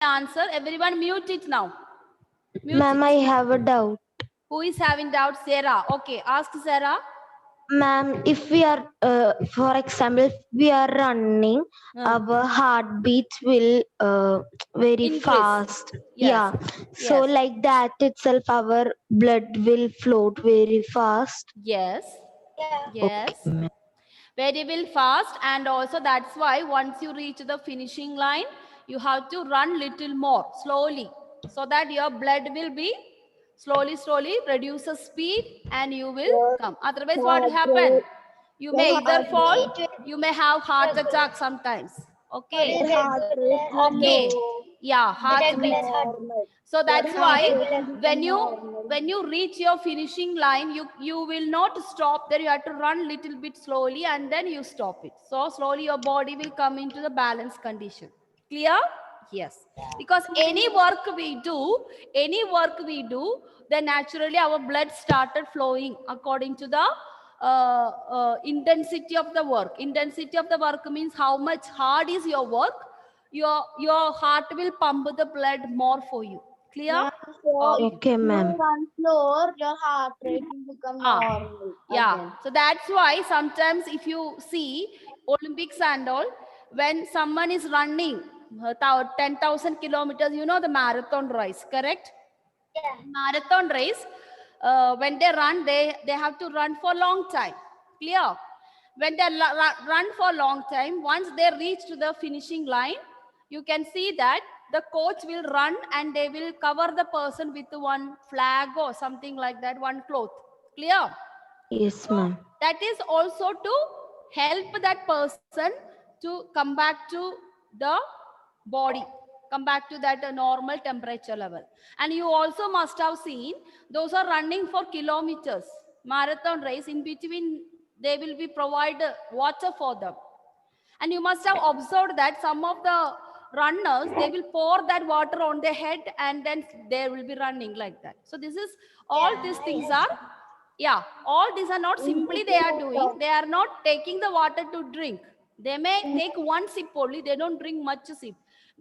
answer. Everyone mute it now. Ma'am, I have a doubt. Who is having doubt? Sarah. Okay, ask Sarah. Ma'am, if we are, for example, if we are running, our heartbeat will very Increase. fast. Yes. Yeah. So Yes. like that itself, our blood will float very fast. Yes. Yeah. Yes. Okay, ma'am. Very well fast, and also that's why once you reach the finishing line, you have to run little more slowly, so that your blood will be slowly reduces speed and you will come. Otherwise, what will happen? You may either fall, you may have heart attack sometimes. Okay. Okay. Yeah, heartbeat. So that's why when you reach your finishing line, you will not stop there. You have to run little bit slowly and then you stop it. So slowly your body will come into the balance condition. Clear? Yes. Because any work we do, then naturally our blood started flowing according to the intensity of the work. Intensity of the work means how much hard is your work. Your heart will pump the blood more for you. Clear? Okay, ma'am. One floor, your heart rate will become normal. Yeah. Again. So that's why sometimes if you see Olympics and all, when someone is running 10,000 kilometers, you know the marathon race, correct? Yeah. Marathon race, when they run, they have to run for a long time. Clear? When they run for a long time, once they reach to the finishing line, you can see that the coach will run and they will cover the person with one flag or something like that, one cloth. Clear? Yes, ma'am. That is also to help that person to come back to the body, come back to that normal temperature level. And you also must have seen those are running for kilometers, marathon race. In between they will be provided water for them, and you must have observed that some of the runners, they will pour that water on their head and then they will be running like that. So this is all these things are, yeah, all these are not simply they are doing, they are not taking the water to drink. They may take one sip only, they don't drink much sip.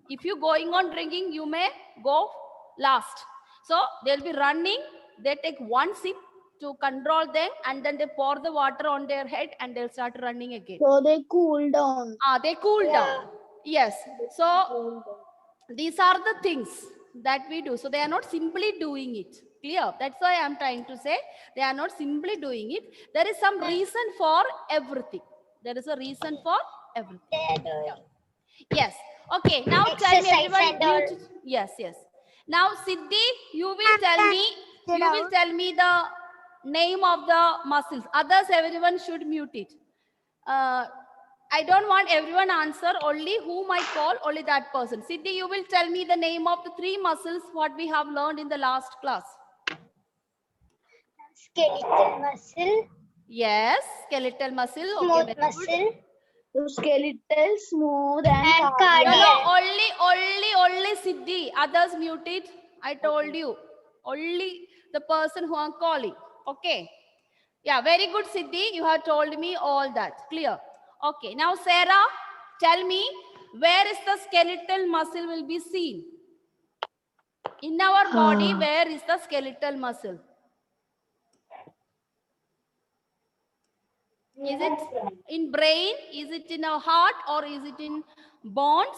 If you going on drinking, you may go last. So they'll be running, they take one sip to control them, and then they pour the water on their head and they'll start running again. So they cool down. They cool down. Yes. So these are the things that we do. So they are not simply doing it. Clear? That's why I'm trying to say they are not simply doing it. There is some reason for everything. There is a reason for everything. Yes. Okay. Now tell me, everyone. Yes. Yes. Now, Siddhi, you will tell me the name of the muscles. Others, everyone should mute it. I don't want everyone answer, only whom I call, only that person. Siddhi, you will tell me the name of the 3 muscles what we have learned in the last class. Skeletal muscle. Yes, skeletal muscle. Smooth Okay, muscle. So skeletal, smooth, and cardiac. No, only Siddhi. Others muted. I told you. Only the person who I'm calling. Okay. Yeah, very good, Siddhi. You have told me all that. Clear. Okay. Now, Sarah, tell me, where is the skeletal muscle will be seen? In our body, where is the skeletal muscle? Is it in brain? Is it in our heart? Or is it in bones?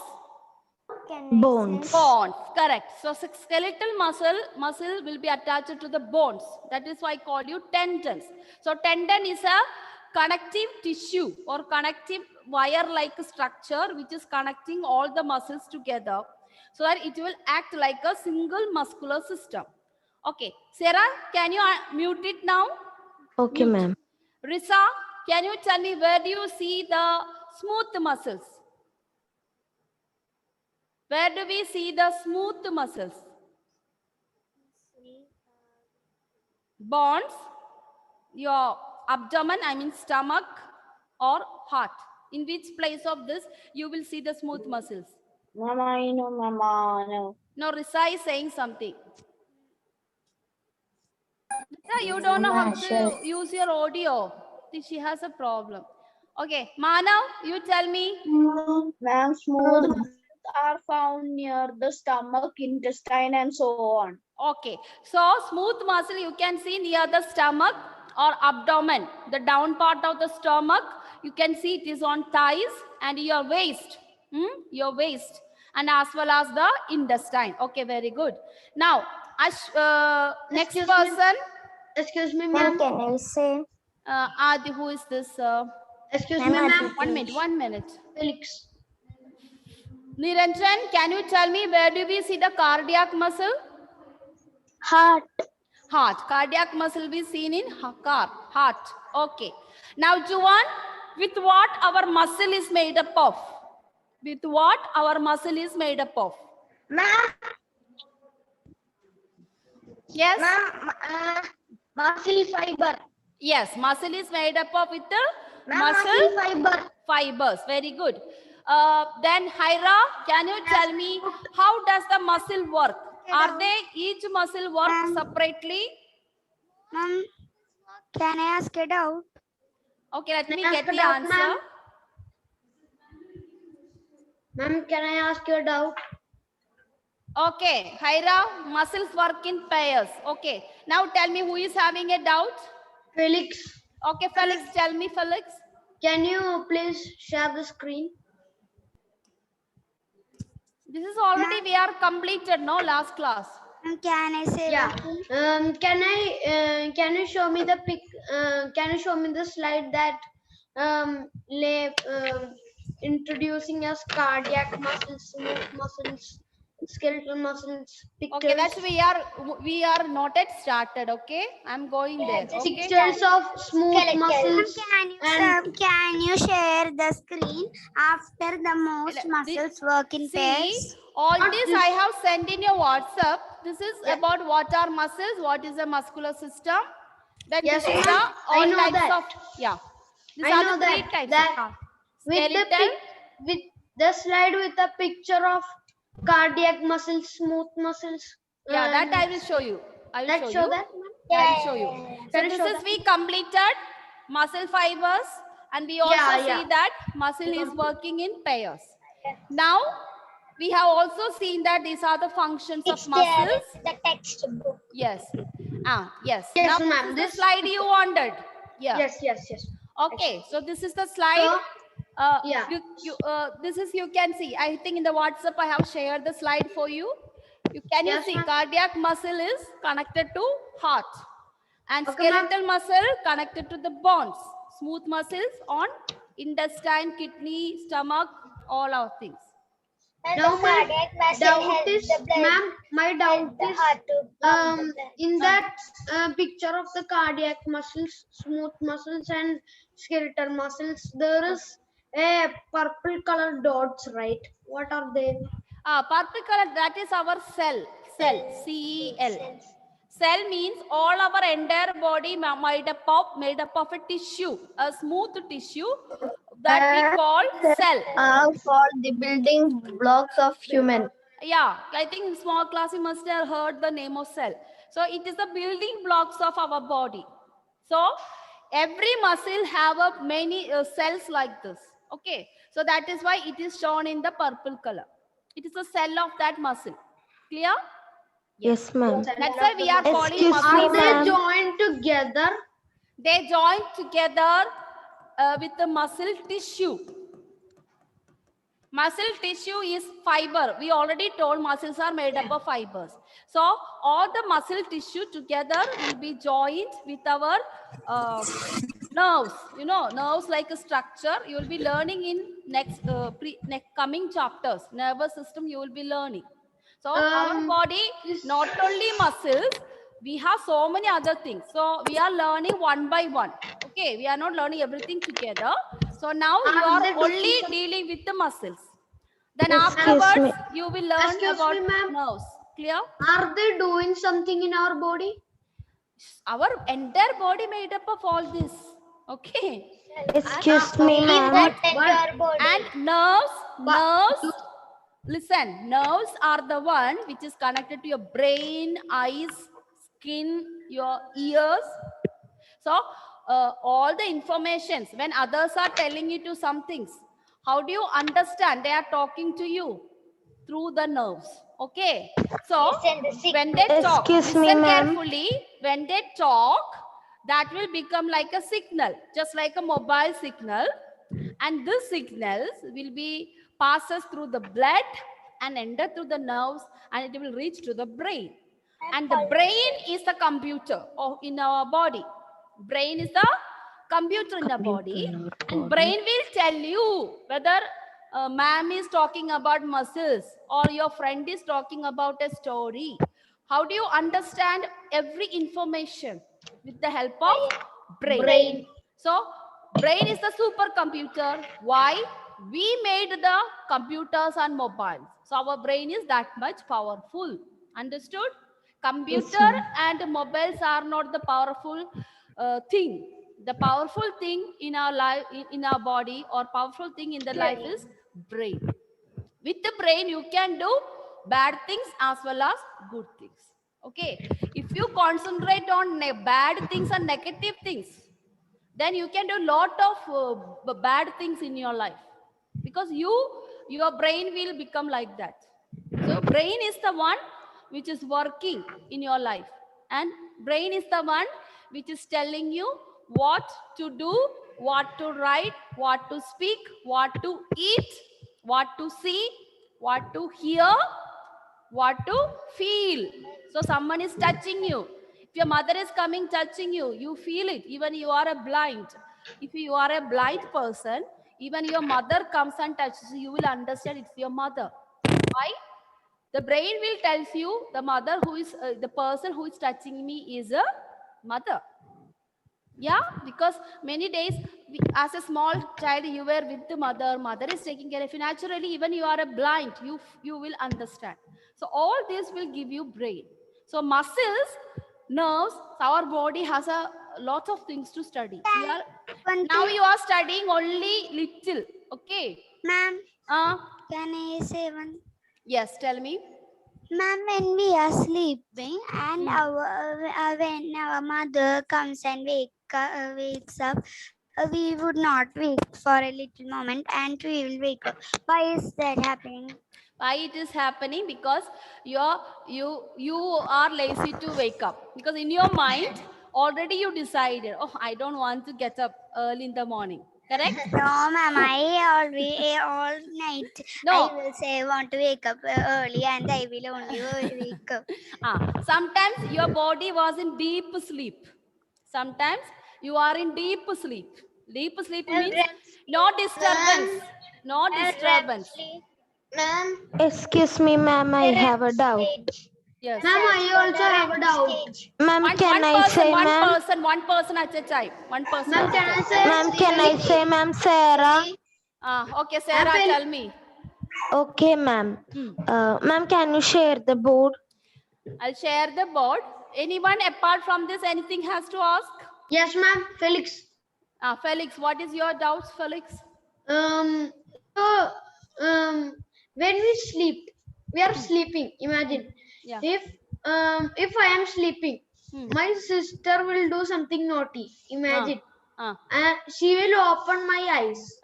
Bones. Bones, correct. So skeletal muscle will be attached to the bones. That is why I call you tendons. So tendon is a connective tissue or connective wire-like structure which is connecting all the muscles together, so that it will act like a single muscular system. Okay, Sarah, can you mute it now? Okay, ma'am. Risa, can you tell me where do you see the smooth muscles? Where do we see the smooth muscles? Bones, your abdomen, I mean stomach, or heart. In which place of this you will see the smooth muscles? Mama, no, Mama, no. No, Risa is saying something. Risa, you don't know how to use your audio. She has a problem. Okay, Manav, you tell me. Ma'am, smooth. are found near the stomach, intestine, and so on. Okay, so smooth muscle you can see near the stomach or abdomen, the down part of the stomach. You can see it is on thighs and your waist, your waist, and as well as the intestine. Okay, very good. Now, next Excuse me. person, Excuse me, Ma'am, ma'am. can I say? Adi, who is this? Excuse Ma'am, me, Adi. ma'am. 1 minute, 1 minute. Felix. Niranjan, can you tell me where do we see the cardiac muscle? Heart. Heart. Cardiac muscle be seen in heart. Okay. Now, Juwan, with what our muscle is made up of? With what our muscle is made up of? Ma'am, Yes? muscle fiber. Yes, muscle is made up of with the Ma'am, muscle fiber. fibers. Very good. Then, Hyra, can you tell me how does the muscle work? Are they each muscle work separately? Ma'am, can I ask a doubt? Okay, let me Can I get ask a the doubt, answer. ma'am? Ma'am, can I ask you a doubt? Okay, Hyra, muscles work in pairs. Okay, now tell me who is having a doubt. Felix, Okay, Felix, tell me, Felix. can you please share the screen? This is already we are completed, no, last class. Can I say? Yeah. Can you show me the pic? Can you show me the slide that introducing us cardiac muscles, smooth muscles, skeletal muscles, pictures. Okay, that's we are not yet started. Okay, I'm going there. Okay. Pictures of smooth muscles. Can you share the screen after the most muscles work in See, pairs? all Not this this. I have sent in your WhatsApp. This is Yeah. about what are muscles, what is the muscular system. Then Yes, this is ma'am. the I all know types that. of These I are know the three that. types That of with skeletal. with the slide with a picture of cardiac muscles, smooth muscles. Yeah, that and I will show you. I will That show show you. that. I will show you. So Can you this show is that? we completed muscle fibers, and we also Yeah, see yeah. that muscle is working in pairs. Now we have also seen that these are the functions of muscles. The textbook. Yes. Yes. Yes, Now ma'am. this is the This slide you wanted. Yeah. Yes. Okay. So this is the slide. So, yeah. This is you can see. I think in the WhatsApp I have shared the slide for you. You Yes, see ma'am. cardiac muscle is connected to heart, and Okay, ma'am. skeletal muscle connected to the bones. Smooth muscles on intestine, kidney, stomach, all our things. Now my doubt is, ma'am, my doubt is, in that picture of the cardiac muscles, smooth muscles, and skeletal muscles, there is a purple color dots, right? What are they? Purple color, that is our cell. CEL. Cell means all our entire body made up of a tissue, a smooth tissue that we call cell. For the building blocks of human. Yeah, I think in small class you must have heard the name of cell. So it is the building blocks of our body. So every muscle have a many cells like this. Okay, so that is why it is shown in the purple color. It is a cell of that muscle. Clear? Yes, ma'am. That's why we are calling Excuse muscle. me, Are they ma'am. joined together? They join together with the muscle tissue. Muscle tissue is fiber. We already told muscles are made up of fibers. So all the muscle tissue together will be joined with our nerves. You know, nerves like a structure. You will be learning in next coming chapters. Nervous system you will be learning. So our body, not only muscles, we have so many other things. So we are learning one by one. Okay, we are not learning everything together. So now you Are are they only doing dealing with the muscles. Then Excuse afterwards, me. you will learn Excuse about me, ma'am. nerves. Clear? Are they doing something in our body? Our entire body made up of all this. Okay. Excuse me, ma'am. And nerves, listen, nerves are the one which is connected to your brain, eyes, skin, your ears. So all the informations, when others are telling you to some things, how do you understand they are talking to you? through the nerves. Okay. So Listen the when they talk, Excuse me, listen ma'am. carefully. When they talk, that will become like a signal, just like a mobile signal. And this signals will be passes through the blood and enter through the nerves, and it will reach to the brain. And the brain is the computer in our body. Brain is the computer in the body, and brain will tell you whether ma'am is talking about muscles or your friend is talking about a story. How do you understand every information? With the help of brain. So brain is the supercomputer. Why? We made the computers and mobiles. So our brain is that much powerful. Understood? Computer and mobiles are not the powerful thing. The powerful thing in our life, in our body, or powerful thing in the life is brain. With the brain, you can do bad things as well as good things. Okay. If you concentrate on bad things and negative things, then you can do a lot of bad things in your life, because your brain will become like that. So brain is the one which is working in your life, and brain is the one which is telling you what to do, what to write, what to speak, what to eat, what to see, what to hear, what to feel. So someone is touching you. If your mother is coming touching you, you feel it. Even you are a blind. If you are a blind person, even your mother comes and touches you, you will understand it's your mother. Why? The brain will tell you the mother who is the person who is touching me is a mother. Yeah, because many days as a small child you were with the mother is taking care of you. Naturally, even you are a blind, you will understand. So all this will give you brain. So muscles, nerves, our body has a lot of things to study. Now you are studying only little. Okay. Ma'am, uh can I say one? yes, tell me. Ma'am, when we are sleeping and when our mother comes and wakes up, we would not wake for a little moment and we will wake up. Why is that happening? Why it is happening? Because you are lazy to wake up, because in your mind already you decided, oh, I don't want to get up early in the morning. Correct? No, ma'am, all night No. I will say want to wake up early and I will only wake up. Sometimes your body was in deep sleep. Sometimes you are in deep sleep. Deep sleep means no disturbance. No disturbance. Ma'am, Excuse me, ma'am, I have a doubt. Yes. Ma'am, I also have a doubt. Ma'am, can I say, ma'am? One person at a time. One person Ma'am, at a can I time. say? Ma'am, can I say, ma'am, Sarah? Okay, Sarah, Apple. tell me. Okay, ma'am. Ma'am, can you share the board? I'll share the board. Anyone apart from this, anything has to ask? Yes, ma'am. Felix. Felix, what is your doubts, Felix? So, when we sleep, we are sleeping. Imagine Yeah. if I am sleeping, my sister will do something naughty. Imagine, she will open my eyes.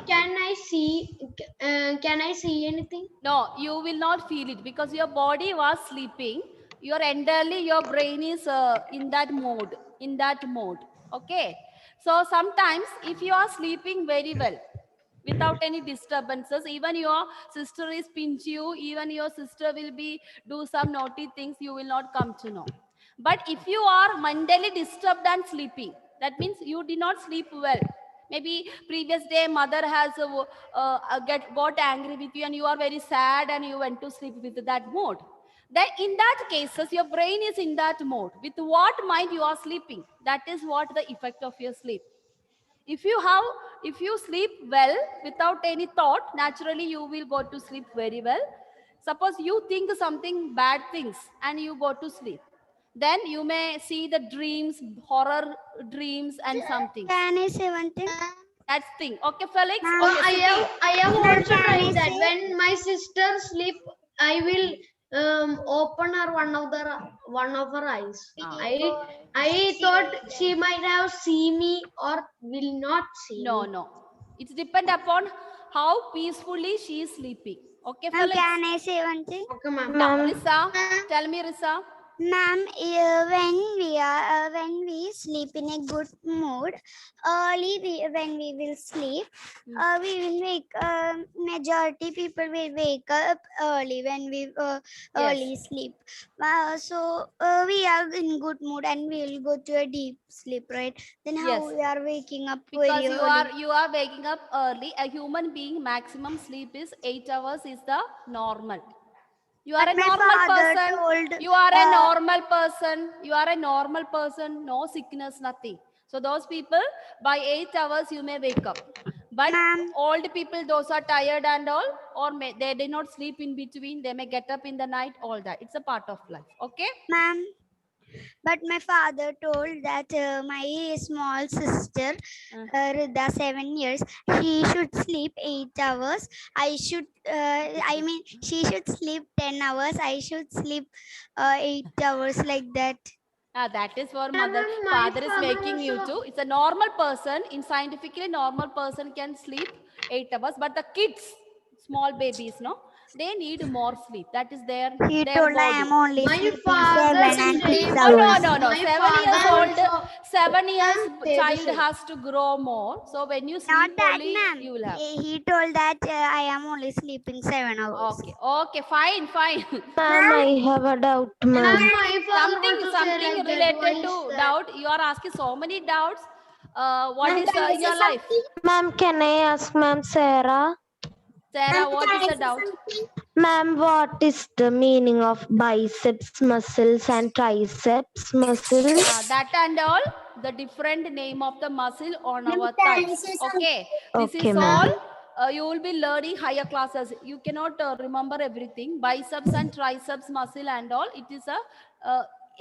Can I see? Can I see anything? No, you will not feel it, because your body was sleeping. Your brain is in that mode. Okay. So sometimes if you are sleeping very well, without any disturbances, even your sister is pinch you, even your sister will be do some naughty things, you will not come to know. But if you are mentally disturbed and sleeping, that means you did not sleep well. Maybe previous day mother has got angry with you and you are very sad and you went to sleep with that mode. Then in that cases, your brain is in that mode. With what mind you are sleeping? That is what the effect of your sleep. If you sleep well without any thought, naturally you will go to sleep very well. Suppose you think something bad things and you go to sleep, then you may see the dreams, horror dreams and something. Can I say one thing? That's thing. Okay, Felix. I have also tried that. When my sister sleep, I will open her one of her eyes. I thought she might have seen me or will not see me. No. It depends upon how peacefully she is sleeping. Okay, Ma'am, Felix? can I say one thing? Okay, ma'am. Now, Ma'am, Risa, tell me, Risa. Ma'am, when we sleep in a good mood, when we will sleep, we will wake. Majority people will wake up early when we early sleep. We are in good mood and we will go to a deep sleep, right? Then how Yes. we are waking up Because very early? you are waking up early. A human being maximum sleep is 8 hours is the normal. You are But a my normal father person. told, You are a normal person. You are a normal person. No sickness, nothing. So those people, by 8 hours, you may wake up. But Ma'am, old people, those are tired and all, or they did not sleep in between. They may get up in the night, all that. It's a part of life. Okay? ma'am. But my father told that my small sister, Rida, 7 years, she should sleep 8 hours. She should sleep 10 hours. I should sleep 8 hours like that. That is for Yeah, mother. ma'am, my Father is father making you also. to. It's a normal person. In scientifically, normal person can sleep 8 hours. But the kids, small babies, no, they need more sleep. That is their He told I body. am only My sleeping father 7 and 6 said, Oh, no, hours. no, no. my 7 years father old, also. 7 years Ma'am, child has to grow more. So when you Not sleep that, only, ma'am. you will have. He told that I am only sleeping 7 hours. Okay, okay, fine, fine. ma'am, I have a doubt, Ma'am, ma'am. my father also said Something like that. Why related is to that? doubt. You are asking so many doubts. What Ma'am, is can I in say your life? something? Ma'am, can I ask Ma'am Sarah? Sarah, what is the doubt? Ma'am, what is the meaning of biceps muscles and triceps muscles? That and all, the different name of the muscle on our thighs. Okay, this Okay, is ma'am. all. You will be learning higher classes. You cannot remember everything. Biceps and triceps muscle and all. It is a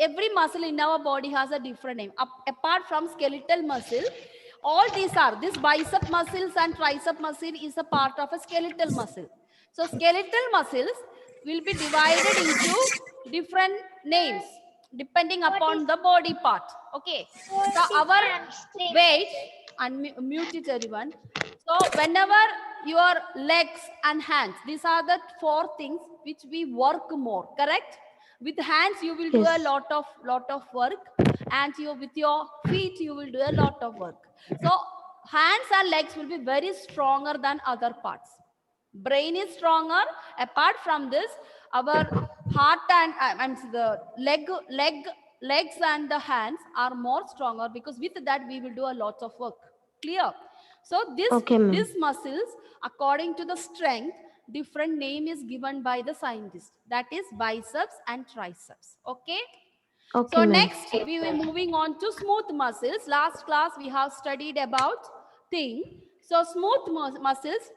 every muscle in our body has a different name. Apart from skeletal muscle, all these are this bicep muscles and tricep muscle is a part of a skeletal muscle. So skeletal muscles will be divided into different names depending upon the body part. Okay. So our weight, unmute it everyone. So whenever your legs and hands, these are the four things which we work more, correct? With hands, you will do a Yes. lot of work, and with your feet, you will do a lot of work. So hands and legs will be very stronger than other parts. Brain is stronger. Apart from this, our heart and the legs and the hands are more stronger, because with that we will do a lot of work. Clear? So Okay, ma'am. these muscles, according to the strength, different name is given by the scientist. That is biceps and triceps. Okay. Okay, So ma'am. next we will moving on to smooth muscles. Last class we have studied about thing. So smooth muscles,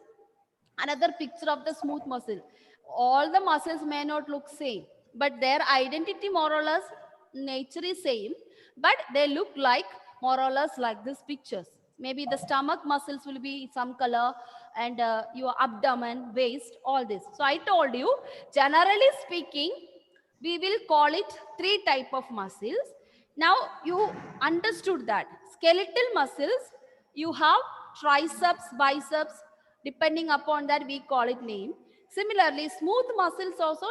another picture of the smooth muscle. All the muscles may not look same, but their identity more or less nature is same, but they look like more or less like these pictures. Maybe the stomach muscles will be some color, and your abdomen, waist, all this. So I told you, generally speaking, we will call it three type of muscles. Now you understood that skeletal muscles, you have triceps, biceps, depending upon that we call it name. Similarly, smooth muscles also,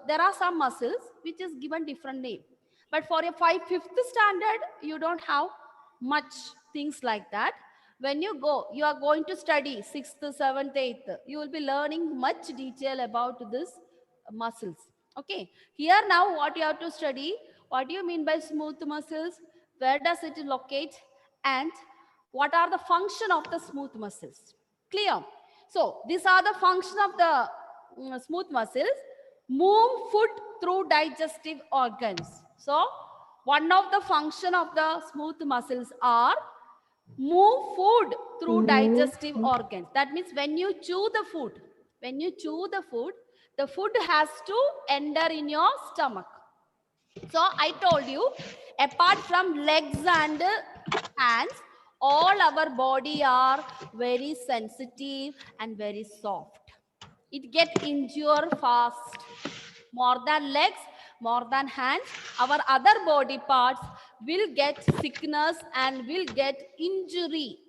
there are some muscles which is given different name. But for a 5th standard, you don't have much things like that. When you are going to study 6th, 7th, 8th, you will be learning much detail about this muscles. Okay, here now what you have to study, what do you mean by smooth muscles, where does it locate, and what are the function of the smooth muscles. Clear? So these are the function of the smooth muscles. Move food through digestive organs. So one of the function of the smooth muscles are move food through digestive organs. That means when you chew the food, the food has to enter in your stomach. So I told you, apart from legs and hands, all our body are very sensitive and very soft. It get injured fast. More than legs, more than hands, our other body parts will get sickness and will get injury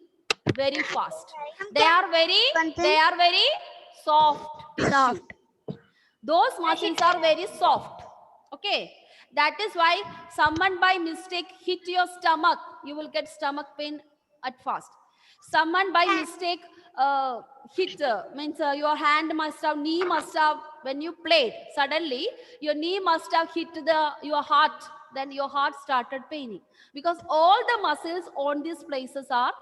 very fast. They are very soft tissue. Soft. Those muscles are very soft. Okay. That is why someone by mistake hit your stomach, you will get stomach pain at first. Someone by mistake hit, means your hand must have, knee must have, when you played, suddenly your knee must have hit your heart, then your heart started paining. Because all the muscles on these places are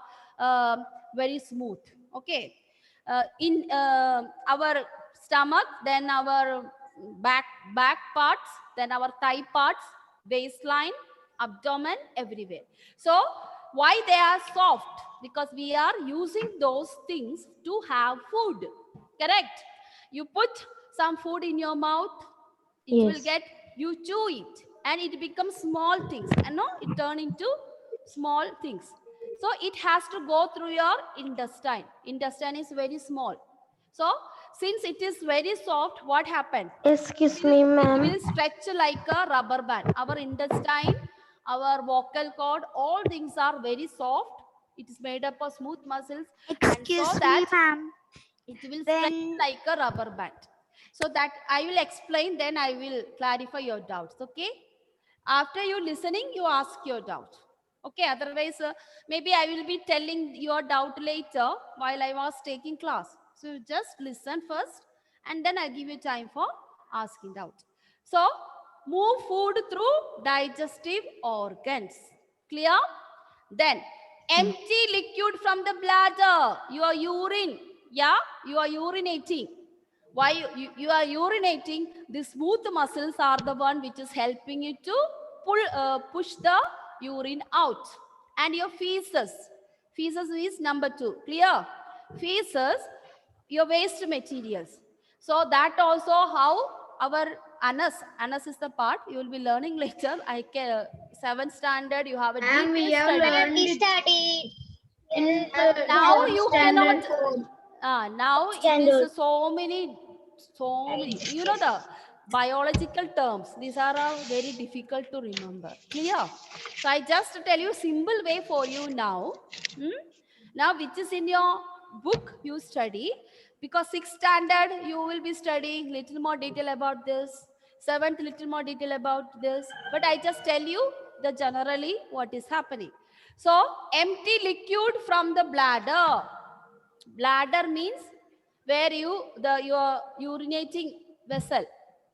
very smooth. Okay. In our stomach, then our back parts, then our thigh parts, waistline, abdomen, everywhere. So why they are soft? Because we are using those things to have food. Correct? You put some food in your mouth, it will Yes. get, you chew it, and it becomes small things, and no, it turn into small things. So it has to go through your intestine. Intestine is very small. So since it is very soft, what happened? Excuse me, It ma'am. will stretch like a rubber band. Our intestine, our vocal cord, all things are very soft. It is made up of smooth muscles, and so Excuse me, that ma'am. it will stretch When like a rubber band. So that I will explain, then I will clarify your doubts. Okay. After you listening, you ask your doubt. Okay. Otherwise, maybe I will be telling your doubt later while I was taking class. So just listen first, and then I'll give you time for asking doubt. So move food through digestive organs. Clear? Then empty liquid from the bladder. Your urine. Yeah, you are urinating. Why you are urinating? The smooth muscles are the one which is helping you to push the urine out. And your feces. Feces is number 2. Clear? Feces, your waste materials. So that also how our anus is the part you will be learning later. I can 7th standard, you have a And we detailed have study. learned We it study in Now fourth you standard. cannot. Now it Standard. is so many. You know the biological terms. These are very difficult to remember. Clear? So I just tell you simple way for you now. Now which is in your book you study, because 6th standard you will be studying little more detail about this. 7th little more detail about this. But I just tell you the generally what is happening. So empty liquid from the bladder. Bladder means where your urinating vessel.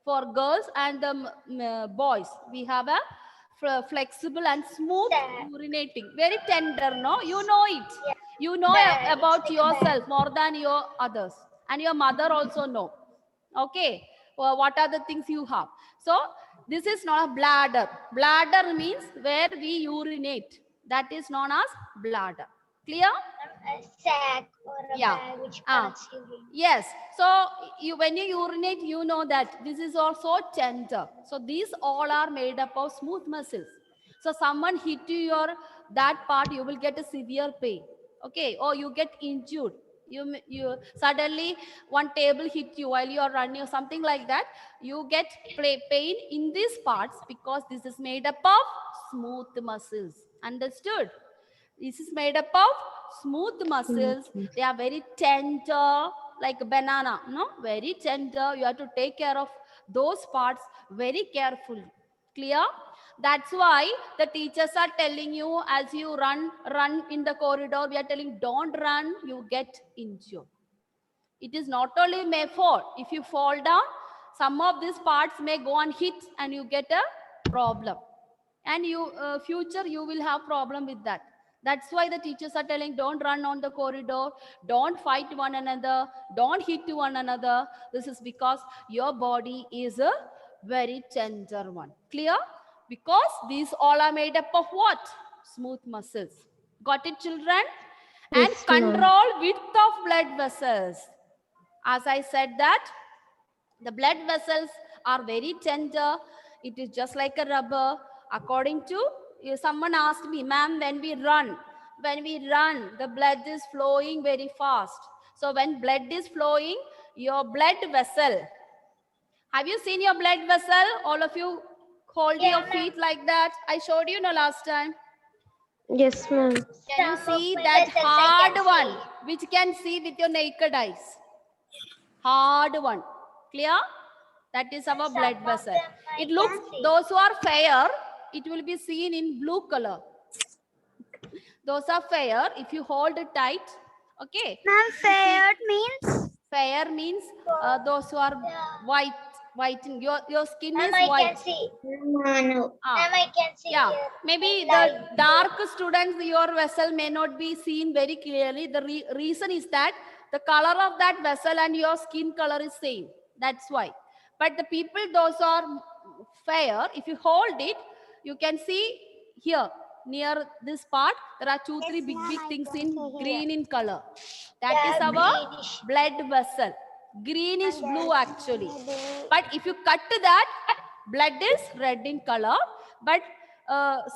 For girls and the boys, we have a flexible and smooth urinating. Very tender, no? You know it. You know Bag. about It's like a bag. yourself more than your others. And your mother also know. Okay. Well, what are the things you have? So this is not a bladder. Bladder means where we urinate. That is known as bladder. Clear? A sack or a Yeah. bag which Ah. collects urine. Yes. So when you urinate, you know that this is also tender. So these all are made up of smooth muscles. So someone hit your that part, you will get a severe pain. Okay. Or you get injured. You suddenly one table hit you while you are running or something like that. You get pain in these parts because this is made up of smooth muscles. Understood? This is made up of smooth muscles. They are very tender, like a banana, no? Very tender. You have to take care of those parts very carefully. Clear? That's why the teachers are telling you as you run in the corridor, we are telling don't run, you get injured. It is not only may fall. If you fall down, some of these parts may go and hit and you get a problem. And you future you will have problem with that. That's why the teachers are telling don't run on the corridor, don't fight one another, don't hit one another. This is because your body is a very tender one. Clear? Because these all are made up of what? Smooth muscles. Got it, children? And Yes, ma'am. control width of blood vessels. As I said that the blood vessels are very tender. It is just like a rubber. According to someone asked me, ma'am, when we run, the blood is flowing very fast. So when blood is flowing, your blood vessel. Have you seen your blood vessel? All of you hold Yeah, your ma'am. feet like that. I showed you no last time. Yes, ma'am. Can you Some of see my that vessels I hard can one, see. which can see with your naked eyes? hard one. Clear? That is our blood vessel. It looks, those who are fair, it will be seen in blue color. Those are fair. If you hold it tight, okay. Ma'am, fair means? Fair means those who are white. Your skin Ma'am, is I white. can see. No. Ah. Ma'am, I can see Yeah, here. maybe the Light. dark students, your vessel may not be seen very clearly. The reason is that the color of that vessel and your skin color is same. That's why. But the people, those are fair, if you hold it, you can see here near this part, there are 2-3 Yes, big ma'am, I things can in see here. green in color. That Yeah, is our greenish. blood vessel. Greenish blue actually. But if you cut that, blood is red in color. But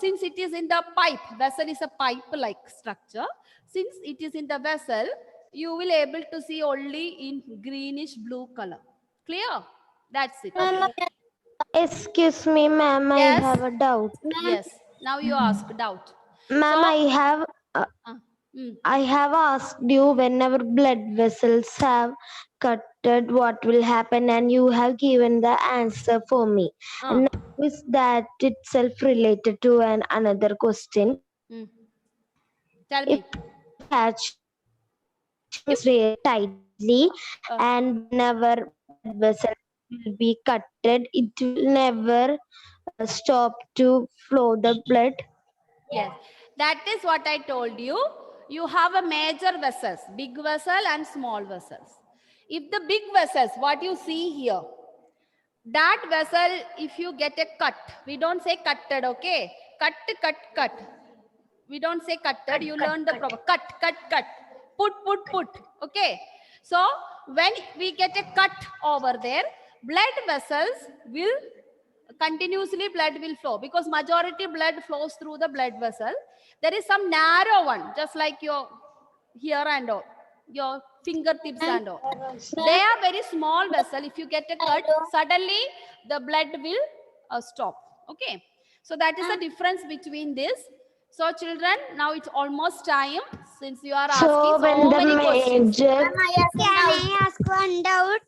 since it is in the pipe, vessel is a pipe-like structure. Since it is in the vessel, you will able to see only in greenish blue color. Clear? That's it. Excuse me, ma'am, I Yes. have a doubt. Yes. Now you ask doubt. Ma'am, So- I have asked you whenever blood vessels have cutted, what will happen, and you have given the answer for me. And is that itself related to another question? Tell me. Catch is really tightly, and whenever blood vessel will be cutted, it will never stop to flow the blood. Yes, that is what I told you. You have a major vessels, big vessel and small vessels. If the big vessels, what you see here, that vessel, if you get a cut, we don't say cutted, okay? Cut. We don't say cutted, you learn the proper cut. Put, okay? So when we get a cut over there, blood vessels will continuously blood will flow because majority blood flows through the blood vessel. There is some narrow one, just like your here and all, your fingertips and all. They are very small vessel. If you get a cut, suddenly the blood will stop. Okay. So that is the difference between this. So children, now it's almost time since you are asking So when so the many questions. major Can I ask one doubt?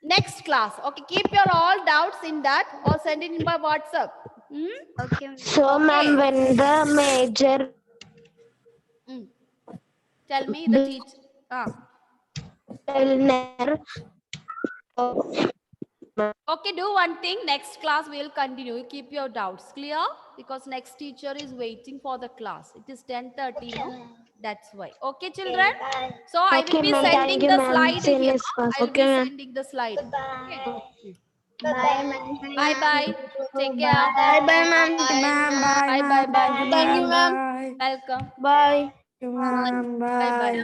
Next class. Okay, keep your all doubts in that or send it in by WhatsApp. Okay, ma'am. So, ma'am, when the major Tell me the teacher. never Okay, do one thing. Next class we will continue. You keep your doubts clear because next teacher is waiting for the class. It is 10:30. No? That's why. Okay, children. Bye. So I will Okay, be ma'am. sending Thank you, the ma'am. slide See you here. next class. I will Okay, be ma'am. sending the slide. Bye. Okay. Bye. Bye. Take care. Bye bye, ma'am. Bye. Thank you, ma'am. Welcome. Bye. Bye.